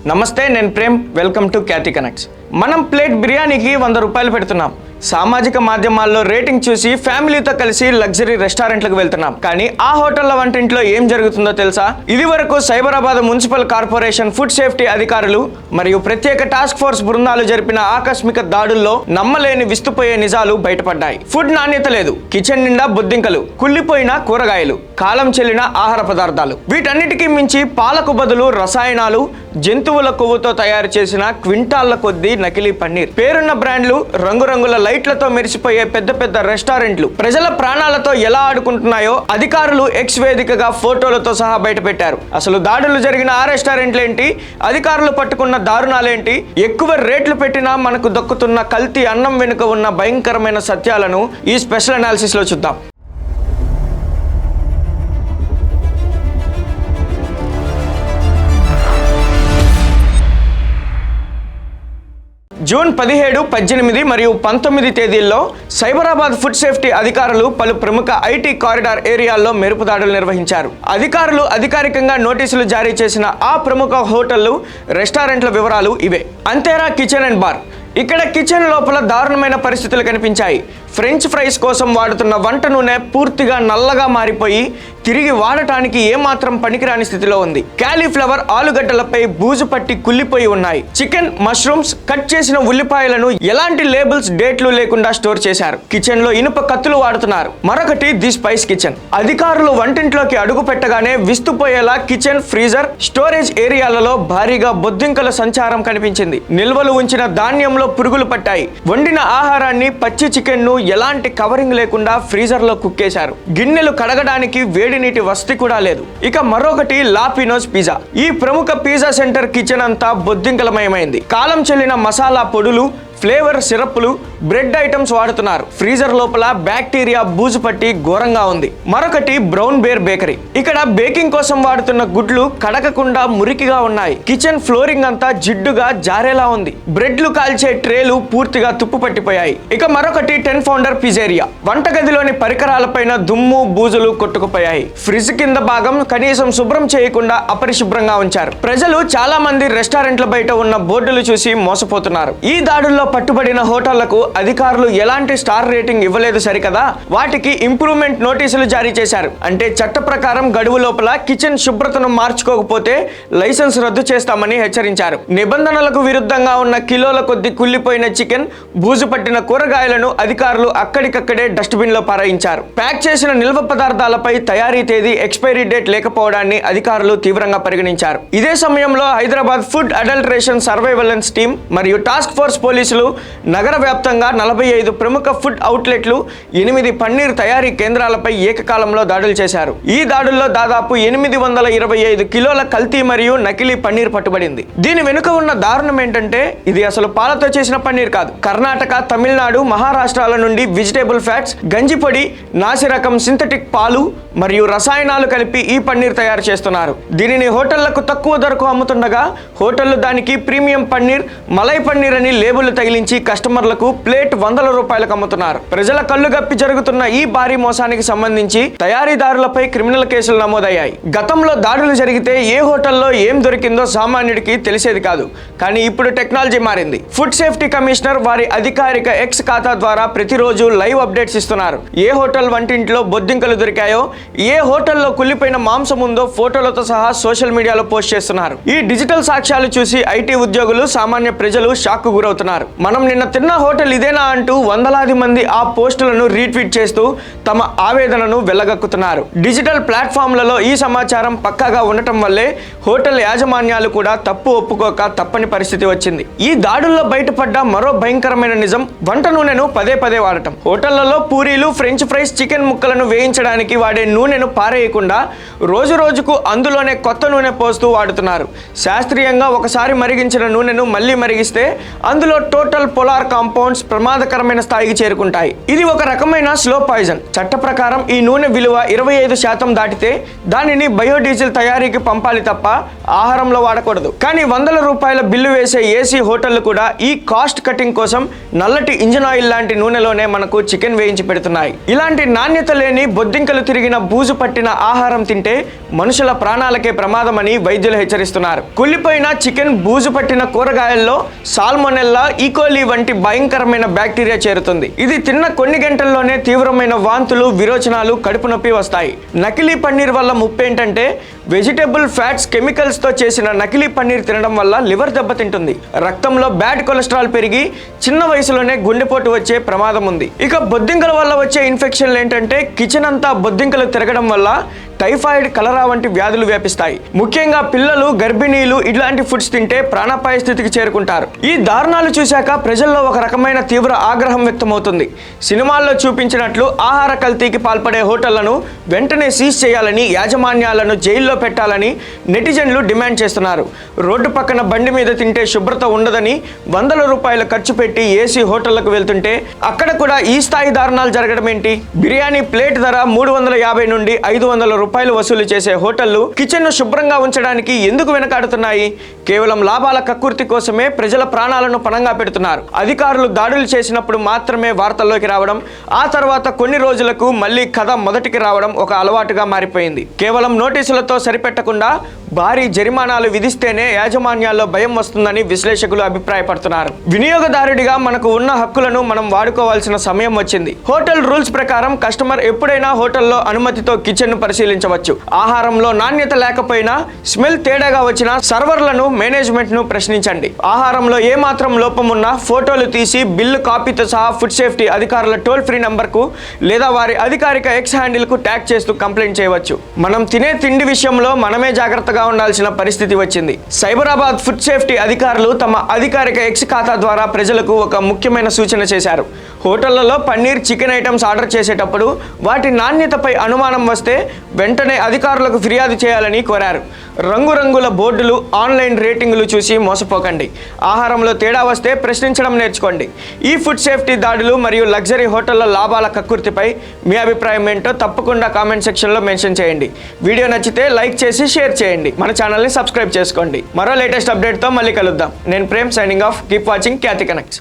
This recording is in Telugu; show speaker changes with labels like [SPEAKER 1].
[SPEAKER 1] నమస్తే, నేను Prem. Welcome to Khyati connects. మనం ప్లేట్ బిర్యానీకి 100 రూపాయలు పెడుతున్నాం. సామాజిక మాధ్యమాల్లో రేటింగ్ చూసి ఫ్యామిలీతో కలిసి లగ్జరీ రెస్టారెంట్లకు వెళ్తున్నాం. కానీ ఆ హోటళ్ల వంటింట్లో ఏం జరుగుతుందో తెలుసా? ఇది వరకు Cyberabad municipal corporation food safety అధికారులు మరియు ప్రత్యేక టాస్క్ ఫోర్స్ బృందాలు జరిపిన ఆకస్మిక దాడుల్లో నమ్మలేని విస్తుపోయే నిజాలు బయటపడ్డాయి. ఫుడ్ నాణ్యత లేదు, కిచెన్ నిండా బొద్దింకలు, కుళ్ళిపోయిన కూరగాయలు, కాలం చెల్లిన ఆహార పదార్థాలు, వీటన్నిటికీ మించి పాలకు బదులు రసాయనాలు, జంతువుల కొవ్వుతో తయారు చేసిన క్వింటాళ్ల కొద్దీ నకిలీ పన్నీర్, పేరున్న బ్రాండ్లు, రంగురంగుల లైట్లతో మెరిసిపోయే పెద్ద పెద్ద రెస్టారెంట్లు ప్రజల ప్రాణాలతో ఎలా ఆడుకుంటున్నాయో అధికారులు ఎక్స్ వేదికగా ఫోటోలతో సహా బయటపెట్టారు. అసలు దాడులు జరిగిన ఆ రెస్టారెంట్లేంటి, అధికారులు పట్టుకున్న దారుణాలేంటి, ఎక్కువ రేట్లు పెట్టినా మనకు దక్కుతున్న కల్తీ అన్నం వెనుక ఉన్న భయంకరమైన సత్యాలను ఈ స్పెషల్ అనాలిసిస్ లో చూద్దాం. జూన్ 17, 18 మరియు 19 తేదీల్లో సైబరాబాద్ ఫుడ్ సేఫ్టీ అధికారులు పలు ప్రముఖ ఐటీ కారిడార్ ఏరియాల్లో మెరుపు దాడులు నిర్వహించారు. అధికారులు అధికారికంగా నోటీసులు జారీ చేసిన ఆ ప్రముఖ హోటళ్లు, రెస్టారెంట్ల వివరాలు ఇవే. అంతేరా కిచెన్ అండ్ బార్. ఇక్కడ కిచెన్ లోపల దారుణమైన పరిస్థితులు కనిపించాయి. ఫ్రెంచ్ ఫ్రైస్ కోసం వాడుతున్న వంట నూనె పూర్తిగా నల్లగా మారిపోయి తిరిగి వాడటానికి ఏమాత్రం పనికిరాని స్థితిలో ఉంది. క్యాలీఫ్లవర్, ఆలుగడ్డలపై బూజు పట్టి కుళ్ళిపోయి ఉన్నాయి. చికెన్, మష్రూమ్స్, కట్ చేసిన ఉల్లిపాయలను ఎలాంటి లేబుల్స్, డేట్లు లేకుండా స్టోర్ చేశారు. కిచెన్ లో ఇనుప కత్తులు వాడుతున్నారు. మరొకటి ది స్పైస్ కిచెన్. అధికారులు వంటింట్లోకి అడుగు పెట్టగానే విస్తుపోయేలా కిచెన్, ఫ్రీజర్, స్టోరేజ్ ఏరియాలలో భారీగా బొద్దింకల సంచారం కనిపించింది. నిల్వలు ఉంచిన ధాన్యంలో పురుగులు పట్టాయి. వండిన ఆహారాన్ని, పచ్చి చికెన్ ను ఎలాంటి కవరింగ్ లేకుండా ఫ్రీజర్ లో కుక్కేశారు. గిన్నెలు కడగడానికి వేడి నీటి వసతి కూడా లేదు. ఇక మరొకటి లాపినోస్ పిజ్జా. ఈ ప్రముఖ పిజ్జా సెంటర్ కిచెన్ అంతా బొద్దింకలమయమైంది. కాలం చెల్లిన మసాలా పొడులు, ఫ్లేవర్ సిరప్లు, బ్రెడ్ ఐటమ్స్ వాడుతున్నారు. ఫ్రీజర్ లోపల బ్యాక్టీరియా బూజు పట్టి ఘోరంగా ఉంది. మరొకటి బ్రౌన్ బేర్ బేకరీ. ఇక్కడ బేకింగ్ కోసం వాడుతున్న గుడ్లు కడగకుండా మురికిగా ఉన్నాయి. కిచెన్ ఫ్లోరింగ్ అంతా జిడ్డుగా జారేలా ఉంది. బ్రెడ్లు కాల్చే ట్రేలు పూర్తిగా తుప్పు పట్టిపోయాయి. ఇక మరొకటి 10 ఫౌండర్ పిజేరియా. వంటగదిలోని పరికరాలపైన దుమ్ము, బూజులు కొట్టుకుపోయాయి. ఫ్రిడ్జ్ కింద భాగం కనీసం శుభ్రం చేయకుండా అపరిశుభ్రంగా ఉంచారు. ప్రజలు చాలా మంది రెస్టారెంట్ల బయట ఉన్న బోర్డులు చూసి మోసపోతున్నారు. ఈ దాడుల్లో పట్టుబడిన హోటళ్లకు అధికారులు ఎలాంటి స్టార్ రేటింగ్ ఇవ్వలేదు సరికదా, వాటికి ఇంప్రూవ్మెంట్ నోటీసులు జారీ చేశారు. అంటే చట్ట ప్రకారం గడువు లోపల కిచెన్ శుభ్రతను మార్చుకోకపోతే లైసెన్స్ రద్దు చేస్తామని హెచ్చరించారు. నిబంధనలకు విరుద్ధంగా ఉన్న కిలోల కొద్ది కుళ్ళిపోయిన చికెన్, బూజు పట్టిన కూరగాయలను అధికారులు అక్కడికక్కడే డస్ట్బిన్ లో పారాయించారు. ప్యాక్ చేసిన నిల్వ పదార్థాలపై తయారీ తేదీ, ఎక్స్పైరీ డేట్ లేకపోవడాన్ని అధికారులు తీవ్రంగా పరిగణించారు. ఇదే సమయంలో Hyderabad food adulteration surveillance team మరియు టాస్క్ ఫోర్స్ పోలీసులు నగర వ్యాప్తంగా 45 ప్రముఖ ఫుడ్ అవుట్లెట్లు, 8 పన్నీర్ తయారీ కేంద్రాలపై ఏకకాలంలో దాడులు చేశారు. ఈ దాడుల్లో దాదాపు 825 కిలోల కల్తీ మరియు నకిలీ పన్నీర్ పట్టుబడింది. దీని వెనుక ఉన్న దారుణం ఏంటంటే ఇది అసలు పాలతో చేసిన పన్నీర్ కాదు. కర్ణాటక, తమిళనాడు, మహారాష్ట్రాల నుండి వెజిటేబుల్ ఫ్యాట్స్, గంజిపొడి, నాసి రకం సింథటిక్ పాలు మరియు రసాయనాలు కలిపి ఈ పన్నీర్ తయారు చేస్తున్నారు. దీనిని హోటళ్లకు తక్కువ ధరకు అమ్ముతుండగా హోటళ్లు దానికి ప్రీమియం పన్నీర్, మలై పన్నీర్ అని లేబుల్ తగిలించి కస్టమర్లకు ప్లేట్ 100 రూపాయలకు అమ్ముతున్నారు. ప్రజల కళ్ళు గప్పి జరుగుతున్న ఈ భారీ మోసానికి సంబంధించి తయారీదారులపై క్రిమినల్ కేసులు నమోదయ్యాయి. గతంలో దాడులు జరిగితే ఏ హోటల్లో ఏం దొరికిందో సామాన్యుడికి తెలిసేది కాదు. కానీ ఇప్పుడు టెక్నాలజీ మారింది. ఫుడ్ సేఫ్టీ కమిషనర్ వారి అధికారిక ఎక్స్ ఖాతా ద్వారా ప్రతిరోజు లైవ్ అప్డేట్స్ ఇస్తున్నారు. ఏ హోటల్ వంటింట్లో బొద్దింకలు దొరికాయో, ఏ హోటల్లో కుళ్ళిపోయిన మాంసం ఉందో ఫోటోలతో సహా సోషల్ మీడియాలో పోస్ట్ చేస్తున్నారు. ఈ డిజిటల్ సాక్ష్యాలు చూసి ఐటీ ఉద్యోగులు, సామాన్య ప్రజలు షాక్ గురవుతున్నారు. మనం నిన్న తిన్న హోటల్ ఇదేనా అంటూ వందలాది మంది ఆ పోస్టులను రీట్వీట్ చేస్తూ తమ ఆవేదనను వెళ్లగక్కుతున్నారు. డిజిటల్ ప్లాట్ఫామ్లలో ఈ సమాచారం పక్కాగా ఉండటం వల్లే హోటల్ యాజమాన్యాలు కూడా తప్పు ఒప్పుకోక తప్పని పరిస్థితి వచ్చింది. ఈ దాడుల్లో బయటపడ్డ మరో భయంకరమైన నిజం వంట నూనెను పదే పదే వాడటం. హోటళ్లలో పూరీలు, ఫ్రెంచ్ ఫ్రైస్, చికెన్ ముక్కలను వేయించడానికి వాడే నూనెను పారేయకుండా రోజు రోజుకు అందులోనే కొత్త నూనె పోస్తూ వాడుతున్నారు. శాస్త్రీయంగా ఒకసారి మరిగించిన నూనెను మళ్ళీ మరిగిస్తే అందులో టోటల్ పోలార్ కాంపౌండ్స్ ప్రమాదకరమైన స్థాయికి చేరుకుంటాయి. ఇది ఒక రకమైన స్లో పాయిజన్. చట్ట ప్రకారం ఈ నూనె విలువ 25% దాటితే దానిని బయోడీజిల్ తయారీకి పంపాలి తప్ప ఆహారంలో వాడకూడదు. కానీ వందల రూపాయల బిల్లు వేసే ఏసీ హోటళ్లు కూడా ఈ కాస్ట్ కటింగ్ కోసం నల్లటి ఇంజిన్ ఆయిల్ లాంటి నూనెలోనే మనకు చికెన్ వేయించి పెడుతున్నాయి. ఇలాంటి నాణ్యత లేని బొద్దింకలు తిరిగిన బూజు పట్టిన ఆహారం తింటే మనుషుల ప్రాణాలకే ప్రమాదమని వైద్యులు హెచ్చరిస్తున్నారు. కుళ్ళిపోయిన చికెన్, బూజు పట్టిన కూరగాయల్లో సాల్మొనెల్లా, ఈకోలీ వంటి భయంకరమైన బ్యాక్టీరియా చేరుతుంది. ఇది తిన్న కొన్ని గంటల్లోనే తీవ్రమైన వాంతులు, విరోచనాలు, కడుపు నొప్పి వస్తాయి. నకిలీ పన్నీర్ వల్ల ముప్పేంటంటే వెజిటబుల్ ఫ్యాట్స్, కెమికల్స్ తో చేసిన నకిలీ పన్నీర్ తినడం వల్ల లివర్ దెబ్బతింటుంది. రక్తంలో బ్యాడ్ కొలెస్ట్రాల్ పెరిగి చిన్న వయసులోనే గుండెపోటు వచ్చే ప్రమాదం ఉంది. ఇక బొద్దింకల వల్ల వచ్చే ఇన్ఫెక్షన్లు ఏంటంటే కిచెన్ అంతా బొద్దింకలు తిరగడం వల్ల టైఫాయిడ్, కలరా వంటి వ్యాధులు వ్యాపిస్తాయి. ముఖ్యంగా పిల్లలు, గర్భిణీలు ఇలాంటి ఫుడ్స్ తింటే ప్రాణాపాయ స్థితికి చేరుకుంటారు. ఈ దారుణాలు చూశాక ప్రజల్లో ఒక రకమైన తీవ్ర ఆగ్రహం వ్యక్తమవుతుంది. సినిమాల్లో చూపించినట్లు ఆహార కల్తీకి పాల్పడే హోటళ్లను వెంటనే సీజ్ చేయాలని, యాజమాన్యాలను జైల్లో పెట్టాలని నెటిజన్లు డిమాండ్ చేస్తున్నారు. రోడ్డు పక్కన బండి మీద తింటే శుభ్రత ఉండదని వందల రూపాయలు ఖర్చు పెట్టి ఏసీ హోటళ్లకు వెళ్తుంటే అక్కడ కూడా ఈ స్థాయి దారుణాలు జరగడం ఏంటి? బిర్యానీ ప్లేట్ ధర 350 నుండి 500 రూపాయలు వసూలు చేసే హోటళ్లు కిచెన్ ను శుభ్రంగా ఉంచడానికి ఎందుకు వెనకాడుతున్నాయి? కేవలం లాభాల కక్కుర్తి కోసమే ప్రజల ప్రాణాలను పణంగా పెడుతున్నారు. అధికారులు దాడులు చేసినప్పుడు మాత్రమే వార్తల్లోకి రావడం, ఆ తర్వాత కొన్ని రోజులకు మళ్ళీ కథ మొదటికి రావడం ఒక అలవాటుగా మారిపోయింది. కేవలం నోటీసులతో సరిపెట్టకుండా భారీ జరిమానాలు విధిస్తేనే యాజమాన్యాల్లో భయం వస్తుందని విశ్లేషకులు అభిప్రాయపడుతున్నారు. వినియోగదారుడిగా మనకు ఉన్న హక్కులను మనం వాడుకోవాల్సిన సమయం వచ్చింది. హోటల్ రూల్స్ ప్రకారం కస్టమర్ ఎప్పుడైనా హోటల్లో అనుమతితో కిచెన్ ను పరిశీలించవచ్చు. ఆహారంలో నాణ్యత లేకపోయినా, స్మెల్ తేడాగా వచ్చిన సర్వర్లను, మేనేజ్మెంట్ ను ప్రశ్నించండి. ఆహారంలో ఏమాత్రం లోపం ఉన్నా ఫోటోలు తీసి బిల్లు కాపీతో సహా ఫుడ్ సేఫ్టీ అధికారుల టోల్ ఫ్రీ నంబర్కు లేదా వారి అధికారిక ఎక్స్ హ్యాండిల్ కు ట్యాగ్ చేస్తూ కంప్లైంట్ చేయవచ్చు. మనం తినే తిండి విషయంలో మనమే జాగ్రత్తగా ఉండాల్సిన పరిస్థితి వచ్చింది. సైబరాబాద్ ఫుడ్ సేఫ్టీ అధికారులు తమ అధికారిక ఎక్స్ ఖాతా ద్వారా ప్రజలకు ఒక ముఖ్యమైన సూచన చేశారు. హోటళ్లలో పన్నీర్, చికెన్ ఐటమ్స్ ఆర్డర్ చేసేటప్పుడు వాటి నాణ్యతపై అనుమానం వస్తే వెంటనే అధికారులకు ఫిర్యాదు చేయాలని కోరారు. రంగురంగుల బోర్డులు, ఆన్లైన్ రేటింగులు చూసి మోసపోకండి. ఆహారంలో తేడా వస్తే ప్రశ్నించడం నేర్చుకోండి. ఈ ఫుడ్ సేఫ్టీ దాడులు మరియు లగ్జరీ హోటళ్ల లాభాల కక్కుర్తిపై మీ అభిప్రాయం ఏంటో తప్పకుండా కామెంట్ సెక్షన్లో మెన్షన్ చేయండి. వీడియో నచ్చితే లైక్ చేసి షేర్ చేయండి. మన ఛానల్ని సబ్స్క్రైబ్ చేసుకోండి. మరో లేటెస్ట్ అప్డేట్తో మళ్ళీ కలుద్దాం. నేను Prem, signing off. Keep watching Khyati connects.